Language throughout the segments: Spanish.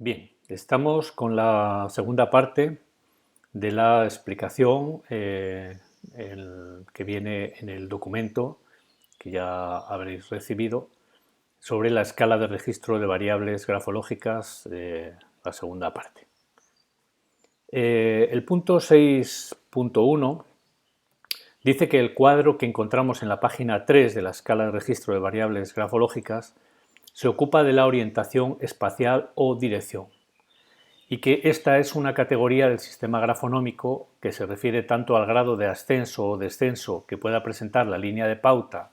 Bien, estamos con la segunda parte de la explicación que viene en el documento que ya habréis recibido sobre la escala de registro de variables grafológicas, la segunda parte. El punto 6.1 dice que el cuadro que encontramos en la página 3 de la escala de registro de variables grafológicas se ocupa de la orientación espacial o dirección, y que esta es una categoría del sistema grafonómico que se refiere tanto al grado de ascenso o descenso que pueda presentar la línea de pauta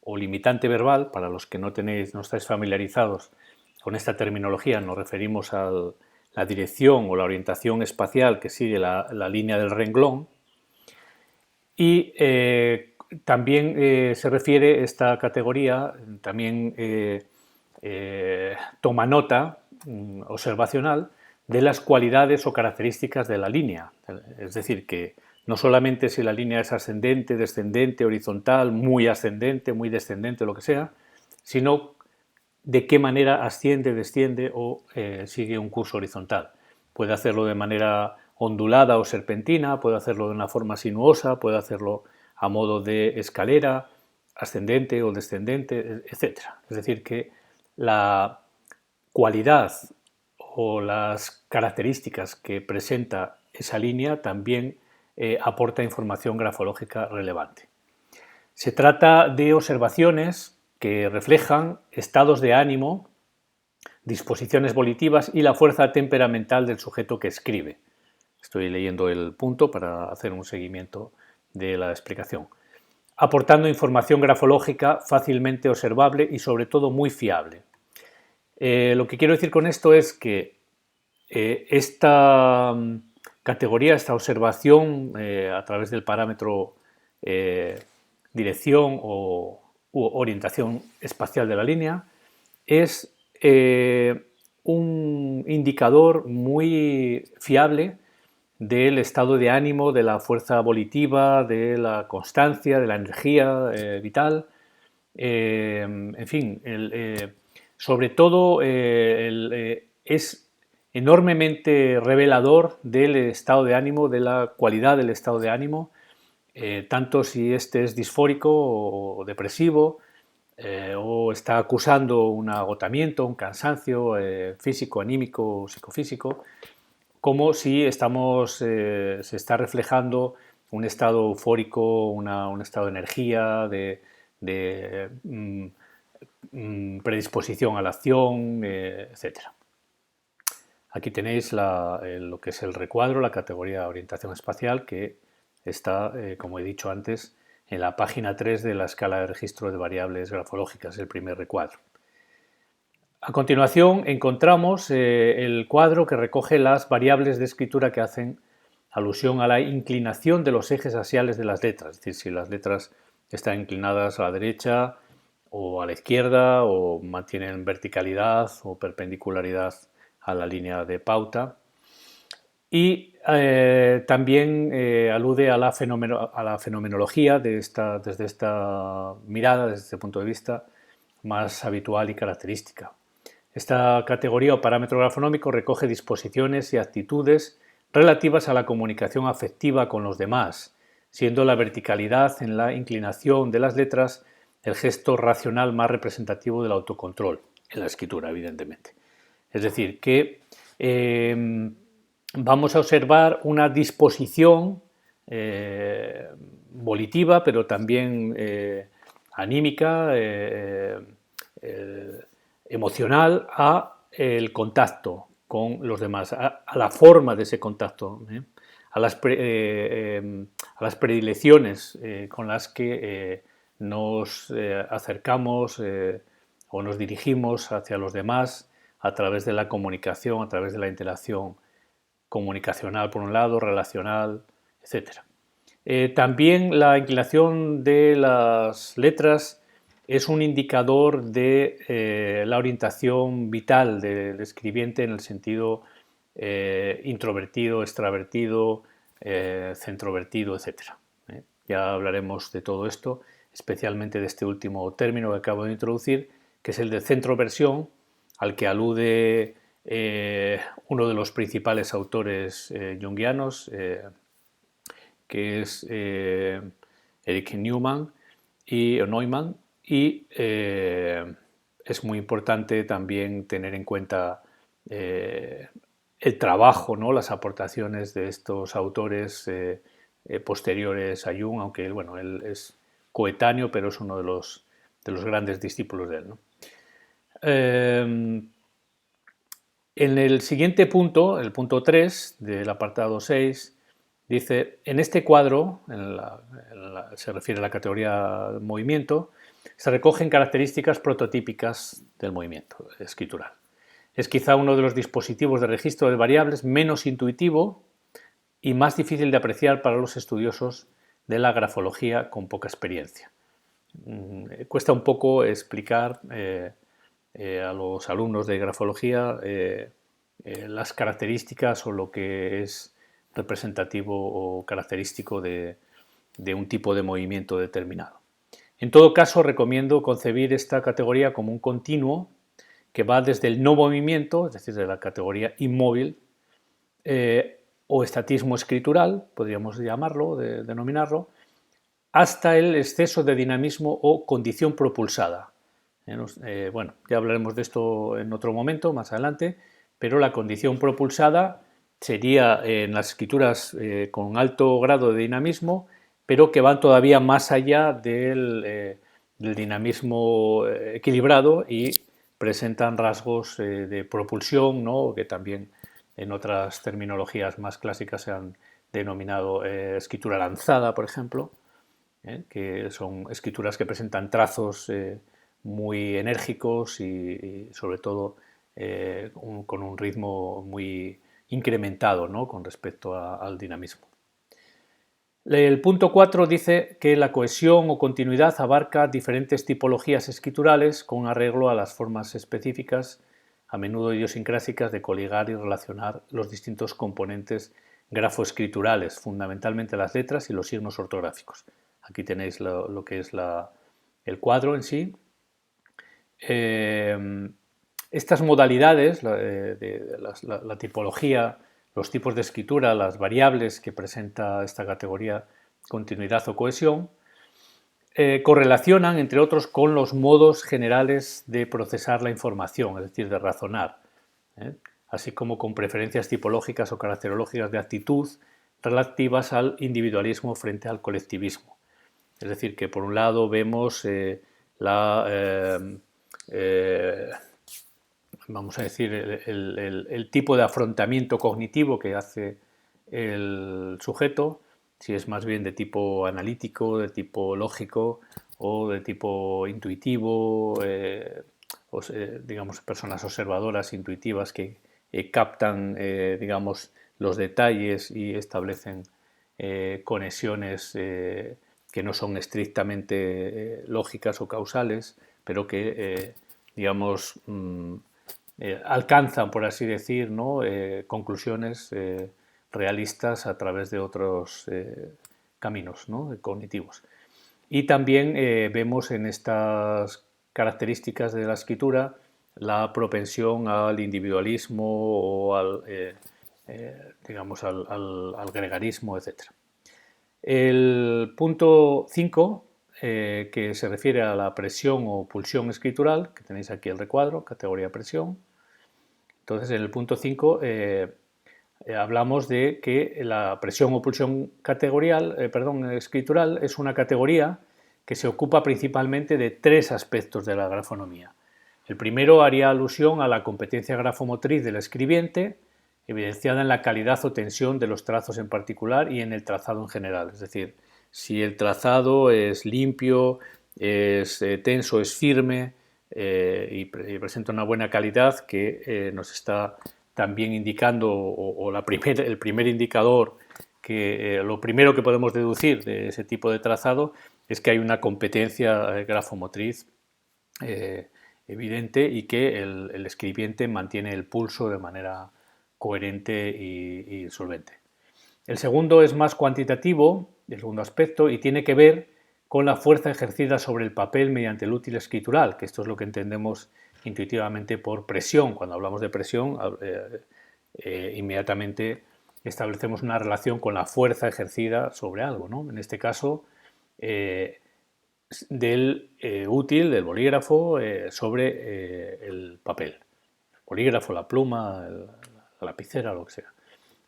o limitante verbal. Para los que no estáis familiarizados con esta terminología, nos referimos a la dirección o la orientación espacial que sigue la línea del renglón. Y también se refiere esta categoría, también toma nota observacional de las cualidades o características de la línea. Es decir, que no solamente si la línea es ascendente, descendente, horizontal, muy ascendente, muy descendente, lo que sea, sino de qué manera asciende, desciende o sigue un curso horizontal. Puede hacerlo de manera ondulada o serpentina, puede hacerlo de una forma sinuosa, puede hacerlo a modo de escalera, ascendente o descendente, etc. Es decir, que la cualidad o las características que presenta esa línea también aporta información grafológica relevante. Se trata de observaciones que reflejan estados de ánimo, disposiciones volitivas y la fuerza temperamental del sujeto que escribe. Estoy leyendo el punto para hacer un seguimiento de la explicación. Aportando información grafológica fácilmente observable y sobre todo muy fiable. Lo que quiero decir con esto es que esta categoría, esta observación a través del parámetro dirección u orientación espacial de la línea es un indicador muy fiable del estado de ánimo, de la fuerza volitiva, de la constancia, de la energía vital, en fin, sobre todo es enormemente revelador del estado de ánimo, de la cualidad del estado de ánimo, tanto si este es disfórico o depresivo, o está acusando un agotamiento, un cansancio físico, anímico o psicofísico, como si se está reflejando un estado eufórico, un estado de energía, de predisposición a la acción, etc. Aquí tenéis lo que es el recuadro, la categoría de orientación espacial, que está, como he dicho antes, en la página 3 de la escala de registro de variables grafológicas, el primer recuadro. A continuación encontramos el cuadro que recoge las variables de escritura que hacen alusión a la inclinación de los ejes axiales de las letras, es decir, si las letras están inclinadas a la derecha o a la izquierda o mantienen verticalidad o perpendicularidad a la línea de pauta. Y también alude a la fenomenología desde esta mirada, desde este punto de vista más habitual y característica. Esta categoría o parámetro grafonómico recoge disposiciones y actitudes relativas a la comunicación afectiva con los demás, siendo la verticalidad en la inclinación de las letras el gesto racional más representativo del autocontrol, en la escritura, evidentemente. Es decir, que vamos a observar una disposición volitiva, pero también anímica, emocional a el contacto con los demás, a la forma de ese contacto, a las predilecciones con las que nos acercamos o nos dirigimos hacia los demás a través de la comunicación, a través de la interacción comunicacional por un lado, relacional, etc. También la inclinación de las letras es un indicador de la orientación vital del escribiente en el sentido introvertido, extravertido, centrovertido, etc. Ya hablaremos de todo esto, especialmente de este último término que acabo de introducir, que es el de centroversión, al que alude uno de los principales autores junguianos, que es Erich Neumann, y es muy importante también tener en cuenta el trabajo, ¿no? Las aportaciones de estos autores posteriores a Jung, aunque bueno, él es coetáneo, pero es uno de los grandes discípulos de él, ¿no? En el siguiente punto, el punto 3 del apartado 6, dice, en este cuadro, se refiere a la categoría movimiento, se recogen características prototípicas del movimiento escritural. Es quizá uno de los dispositivos de registro de variables menos intuitivo y más difícil de apreciar para los estudiosos de la grafología con poca experiencia. Cuesta un poco explicar a los alumnos de grafología las características o lo que es representativo o característico de un tipo de movimiento determinado. En todo caso, recomiendo concebir esta categoría como un continuo que va desde el no movimiento, es decir, de la categoría inmóvil, o estatismo escritural, podríamos llamarlo, denominarlo, hasta el exceso de dinamismo o condición propulsada. Bueno, ya hablaremos de esto en otro momento, más adelante, pero la condición propulsada sería en las escrituras con alto grado de dinamismo, pero que van todavía más allá del dinamismo equilibrado y presentan rasgos de propulsión, ¿no? Que también en otras terminologías más clásicas se han denominado escritura lanzada, por ejemplo, que son escrituras que presentan trazos muy enérgicos y sobre todo con un ritmo muy incrementado, ¿no? Con respecto al dinamismo. El punto 4 dice que la cohesión o continuidad abarca diferentes tipologías escriturales con arreglo a las formas específicas, a menudo idiosincrásicas, de coligar y relacionar los distintos componentes grafoescriturales, fundamentalmente las letras y los signos ortográficos. Aquí tenéis lo que es el cuadro en sí. Estas modalidades, la tipología, los tipos de escritura, las variables que presenta esta categoría, continuidad o cohesión, correlacionan, entre otros, con los modos generales de procesar la información, es decir, de razonar, así como con preferencias tipológicas o caracterológicas de actitud relativas al individualismo frente al colectivismo. Es decir, que por un lado vemos vamos a decir, el tipo de afrontamiento cognitivo que hace el sujeto, si es más bien de tipo analítico, de tipo lógico o de tipo intuitivo, digamos, personas observadoras, intuitivas que captan, digamos, los detalles y establecen conexiones que no son estrictamente lógicas o causales, pero que, digamos, alcanzan, por así decir, ¿no? Conclusiones realistas a través de otros caminos, ¿no? Cognitivos. Y también vemos en estas características de la escritura la propensión al individualismo o digamos, al gregarismo, etc. El punto 5, que se refiere a la presión o pulsión escritural, que tenéis aquí el recuadro, categoría presión. Entonces, en el punto 5 hablamos de que la presión o pulsión escritural es una categoría que se ocupa principalmente de tres aspectos de la grafonomía. El primero haría alusión a la competencia grafomotriz del escribiente, evidenciada en la calidad o tensión de los trazos en particular y en el trazado en general. Es decir, si el trazado es limpio, es tenso, es firme y presenta una buena calidad, que nos está también indicando, el primer indicador, que lo primero que podemos deducir de ese tipo de trazado es que hay una competencia grafomotriz evidente y que el escribiente mantiene el pulso de manera coherente y solvente. El segundo es más cuantitativo, el segundo aspecto, y tiene que ver con la fuerza ejercida sobre el papel mediante el útil escritural, que esto es lo que entendemos intuitivamente por presión. Cuando hablamos de presión, inmediatamente establecemos una relación con la fuerza ejercida sobre algo, ¿no? En este caso, del útil, del bolígrafo, sobre el papel. El bolígrafo, la pluma, la lapicera, lo que sea.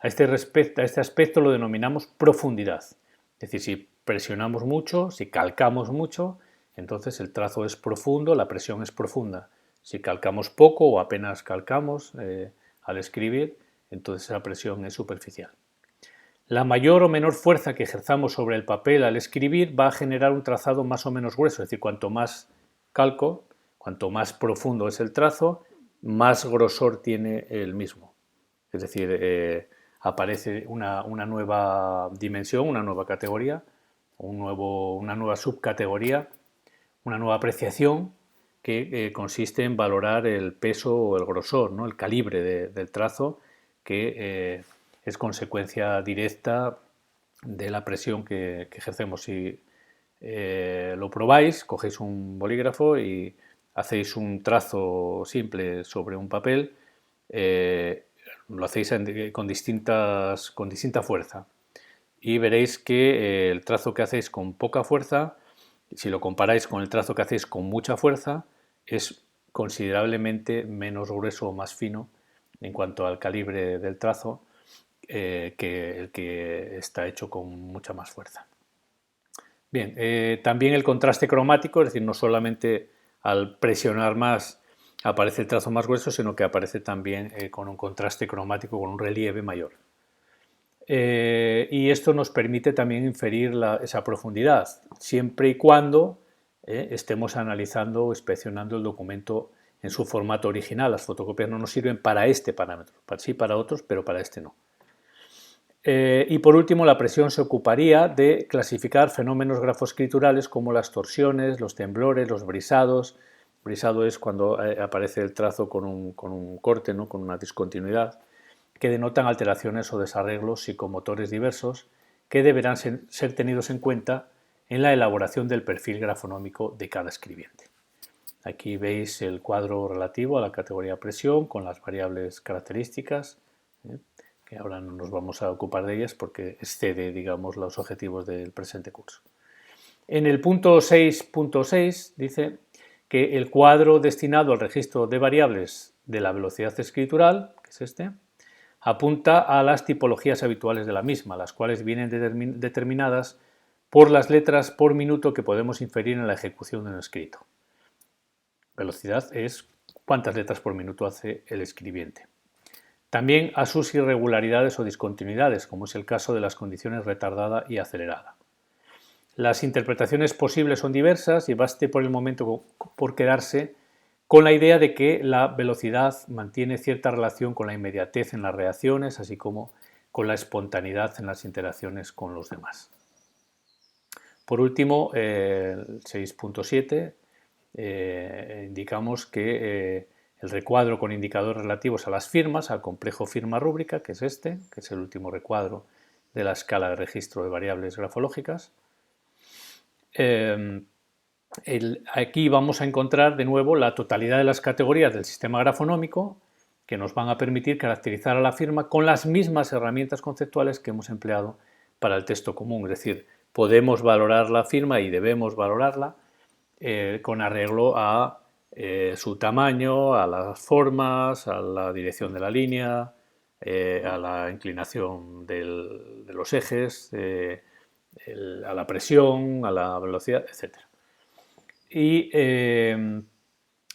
A este aspecto lo denominamos profundidad. Es decir, si presionamos mucho, si calcamos mucho, entonces el trazo es profundo, la presión es profunda. Si calcamos poco o apenas calcamos al escribir, entonces la presión es superficial. La mayor o menor fuerza que ejerzamos sobre el papel al escribir va a generar un trazado más o menos grueso, es decir, cuanto más calco, cuanto más profundo es el trazo, más grosor tiene el mismo. Es decir, aparece una nueva dimensión, una nueva categoría, una nueva subcategoría, una nueva apreciación que consiste en valorar el peso o el grosor, ¿no? El calibre del trazo, que es consecuencia directa de la presión que ejercemos. Si lo probáis, cogéis un bolígrafo y hacéis un trazo simple sobre un papel, lo hacéis con distinta fuerza y veréis que el trazo que hacéis con poca fuerza, si lo comparáis con el trazo que hacéis con mucha fuerza, es considerablemente menos grueso o más fino en cuanto al calibre del trazo que el que está hecho con mucha más fuerza. Bien, también el contraste cromático, es decir, no solamente al presionar más aparece el trazo más grueso, sino que aparece también con un contraste cromático, con un relieve mayor. Y esto nos permite también inferir esa profundidad, siempre y cuando estemos analizando o inspeccionando el documento en su formato original. Las fotocopias no nos sirven para este parámetro, sí para otros, pero para este no. Y por último, la presión se ocuparía de clasificar fenómenos grafoescriturales como las torsiones, los temblores, los brisados. Brisado es cuando aparece el trazo con un corte, ¿no? Con una discontinuidad, que denotan alteraciones o desarreglos psicomotores diversos que deberán ser tenidos en cuenta en la elaboración del perfil grafonómico de cada escribiente. Aquí veis el cuadro relativo a la categoría presión con las variables características, que ahora no nos vamos a ocupar de ellas porque excede, digamos, los objetivos del presente curso. En el punto 6.6 dice que el cuadro destinado al registro de variables de la velocidad escritural, que es este, apunta a las tipologías habituales de la misma, las cuales vienen determinadas por las letras por minuto que podemos inferir en la ejecución de un escrito. Velocidad es cuántas letras por minuto hace el escribiente. También a sus irregularidades o discontinuidades, como es el caso de las condiciones retardada y acelerada. Las interpretaciones posibles son diversas y baste por el momento por quedarse con la idea de que la velocidad mantiene cierta relación con la inmediatez en las reacciones, así como con la espontaneidad en las interacciones con los demás. Por último, el 6.7, indicamos que el recuadro con indicadores relativos a las firmas, al complejo firma rúbrica, que es este, que es el último recuadro de la escala de registro de variables grafológicas. Aquí vamos a encontrar de nuevo la totalidad de las categorías del sistema grafonómico que nos van a permitir caracterizar a la firma con las mismas herramientas conceptuales que hemos empleado para el texto común. Es decir, podemos valorar la firma y debemos valorarla con arreglo a su tamaño, a las formas, a la dirección de la línea, a la inclinación de los ejes, a la presión, a la velocidad, etc. Y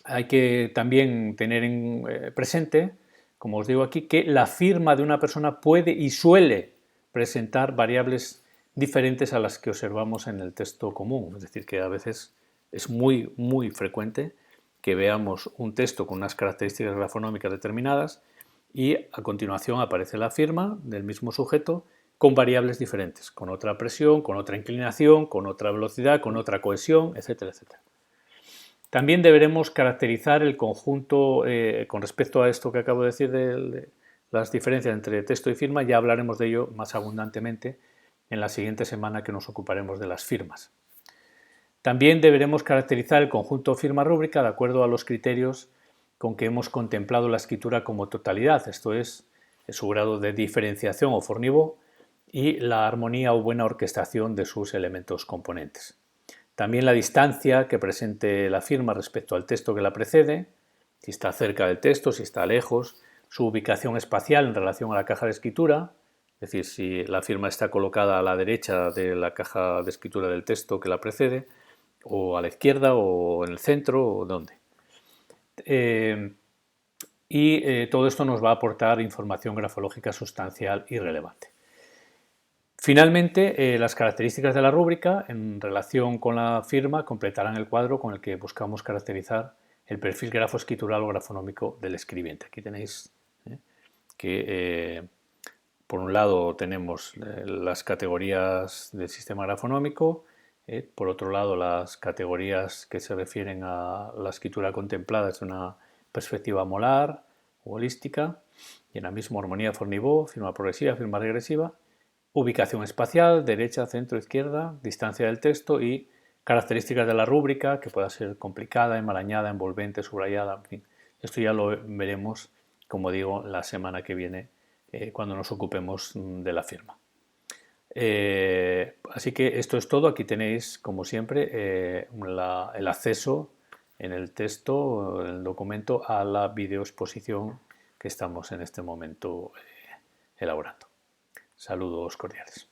hay que también tener presente, como os digo aquí, que la firma de una persona puede y suele presentar variables diferentes a las que observamos en el texto común. Es decir, que a veces es muy, muy frecuente que veamos un texto con unas características grafonómicas determinadas y a continuación aparece la firma del mismo sujeto con variables diferentes, con otra presión, con otra inclinación, con otra velocidad, con otra cohesión, etcétera, etcétera. También deberemos caracterizar el conjunto, con respecto a esto que acabo de decir de las diferencias entre texto y firma, ya hablaremos de ello más abundantemente en la siguiente semana que nos ocuparemos de las firmas. También deberemos caracterizar el conjunto firma rúbrica de acuerdo a los criterios con que hemos contemplado la escritura como totalidad, esto es, su grado de diferenciación o forniveau y la armonía o buena orquestación de sus elementos componentes. También la distancia que presente la firma respecto al texto que la precede, si está cerca del texto, si está lejos, su ubicación espacial en relación a la caja de escritura, es decir, si la firma está colocada a la derecha de la caja de escritura del texto que la precede, o a la izquierda, o en el centro, o dónde. Todo esto nos va a aportar información grafológica sustancial y relevante. Finalmente, las características de la rúbrica en relación con la firma completarán el cuadro con el que buscamos caracterizar el perfil grafo-escritural o grafonómico del escribiente. Aquí tenéis que, por un lado, tenemos las categorías del sistema grafonómico, por otro lado, las categorías que se refieren a la escritura contemplada desde una perspectiva molar o holística, y en la misma armonía forniveau, firma progresiva, firma regresiva, ubicación espacial, derecha, centro, izquierda, distancia del texto y características de la rúbrica, que pueda ser complicada, enmarañada, envolvente, subrayada, en fin. Esto ya lo veremos, como digo, la semana que viene, cuando nos ocupemos de la firma. Así que esto es todo. Aquí tenéis, como siempre, el acceso en el texto, en el documento, a la videoexposición que estamos en este momento elaborando. Saludos cordiales.